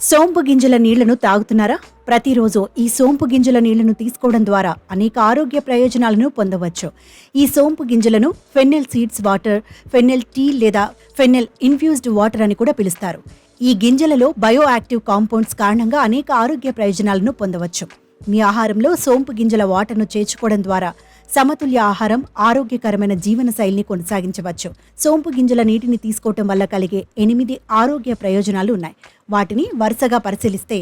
సోంపు గింజల నీళ్లను తాగుతున్నారా? ప్రతిరోజు ఈ సోంపు గింజల నీళ్లను తీసుకోవడం ద్వారా అనేక ఆరోగ్య ప్రయోజనాలను పొందవచ్చు. ఈ సోంపు గింజలను fennel seeds water, fennel tea లేదా ఫెన్నెల్ ఇన్ఫ్యూజ్డ్ వాటర్ అని కూడా పిలుస్తారు. ఈ గింజలలో బయో యాక్టివ్ కాంపౌండ్స్ కారణంగా అనేక ఆరోగ్య ప్రయోజనాలను పొందవచ్చు. మీ ఆహారంలో సోంపు గింజల వాటర్ను చేర్చుకోవడం ద్వారా సమతుల్య ఆహారం, ఆరోగ్యకరమైన జీవన శైలిని కొనసాగించవచ్చు. సోంపు గింజల నీటిని తీసుకోవటం వల్ల కలిగే 8 ఆరోగ్య ప్రయోజనాలు ఉన్నాయి. వాటిని వరుసగా పరిశీలిస్తే,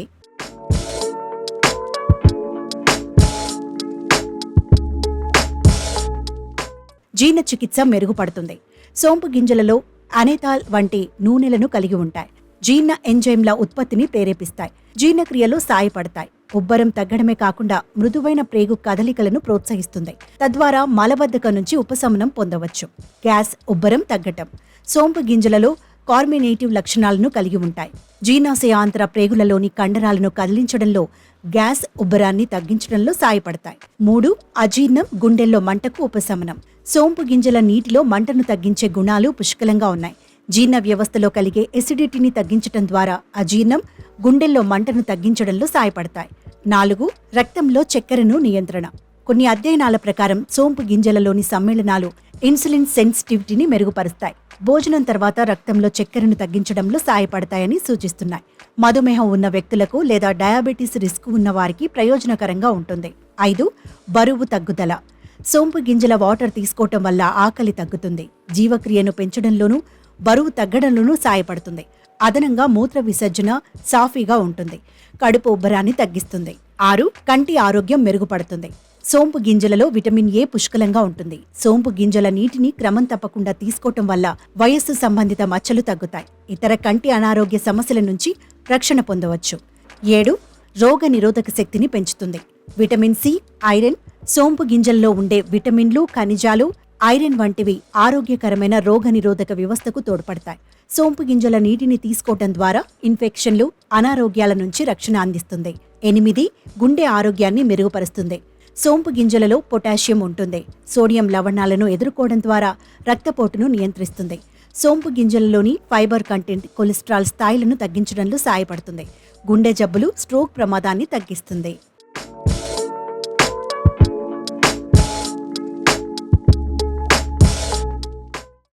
జీర్ణ చికిత్స మెరుగుపడుతుంది. సోంపు గింజలలో అనెథాల్ వంటి నూనెలను కలిగి ఉంటాయి. జీర్ణ ఎంజైమ్ల ఉత్పత్తిని ప్రేరేపిస్తాయి. జీర్ణక్రియలో సాయపడతాయి. ఉబ్బరం తగ్గడమే కాకుండా మృదువైన ప్రేగు కదలికలను ప్రోత్సహిస్తుంది. తద్వారా మలబద్ధకం నుంచి ఉపశమనం పొందవచ్చు. గ్యాస్, ఉబ్బరం తగ్గటం. సోంపు గింజలలో కార్మినేటివ్ లక్షణాలను కలిగి ఉంటాయి. జీర్ణాశయాంతర ప్రేగులలోని కండరాలను కదిలించడంలో, గ్యాస్, ఉబ్బరాన్ని తగ్గించడంలో సాయపడతాయి. 3. అజీర్ణం, గుండెల్లో మంటకు ఉపశమనం. సోంపు గింజల నీటిలో మంటను తగ్గించే గుణాలు పుష్కలంగా ఉన్నాయి. జీర్ణ వ్యవస్థలో కలిగే ఎసిడిటీని తగ్గించడం ద్వారా అజీర్ణం, గుండెల్లో మంటను తగ్గించడంలో సాయపడతాయి. 4. రక్తంలో చక్కెరను నియంత్రణ. కొన్ని అధ్యయనాల ప్రకారం సోంపు గింజలలోని సమ్మేళనాలు ఇన్సులిన్ సెన్సిటివిటీని మెరుగుపరుస్తాయి. భోజనం తర్వాత రక్తంలో చక్కెరను తగ్గించడంలో సాయపడతాయని సూచిస్తున్నాయి. మధుమేహం ఉన్న వ్యక్తులకు లేదా డయాబెటీస్ రిస్క్ ఉన్న వారికి ప్రయోజనకరంగా ఉంటుంది. 5. బరువు తగ్గుదల. సోంపు గింజల వాటర్ తీసుకోవటం వల్ల ఆకలి తగ్గుతుంది. జీవక్రియను పెంచడంలోనూ, బరువు తగ్గడంలోనూ సాయపడుతుంది. అదనంగా మూత్ర విసర్జన సాఫీగా ఉంటుంది. కడుపు ఉబ్బరాన్ని తగ్గిస్తుంది. 6. కంటి ఆరోగ్యం మెరుగుపడుతుంది. సోంపు గింజలలో విటమిన్ ఏ పుష్కలంగా ఉంటుంది. సోంపు గింజల నీటిని క్రమం తప్పకుండా తీసుకోవటం వల్ల వయస్సు సంబంధిత మచ్చలు తగ్గుతాయి. ఇతర కంటి అనారోగ్య సమస్యల నుంచి రక్షణ పొందవచ్చు. 7. రోగ నిరోధక శక్తిని పెంచుతుంది. Vitamin C, iron. సోంపు గింజల్లో ఉండే విటమిన్లు, ఖనిజాలు, ఐరన్ వంటివి ఆరోగ్యకరమైన రోగనిరోధక వ్యవస్థకు తోడ్పడతాయి. సోంపు గింజల నీటిని తీసుకోవటం ద్వారా ఇన్ఫెక్షన్లు, అనారోగ్యాల నుంచి రక్షణ అందిస్తుంది. 8. గుండె ఆరోగ్యాన్ని మెరుగుపరుస్తుంది. సోంపు గింజలలో పొటాషియం ఉంటుంది. సోడియం లవణాలను ఎదుర్కోవడం ద్వారా రక్తపోటును నియంత్రిస్తుంది. సోంపు గింజలలోని ఫైబర్ కంటెంట్ కొలెస్ట్రాల్ స్థాయిలను తగ్గించడంలో సాయపడుతుంది. గుండె జబ్బులు, స్ట్రోక్ ప్రమాదాన్ని తగ్గిస్తుంది.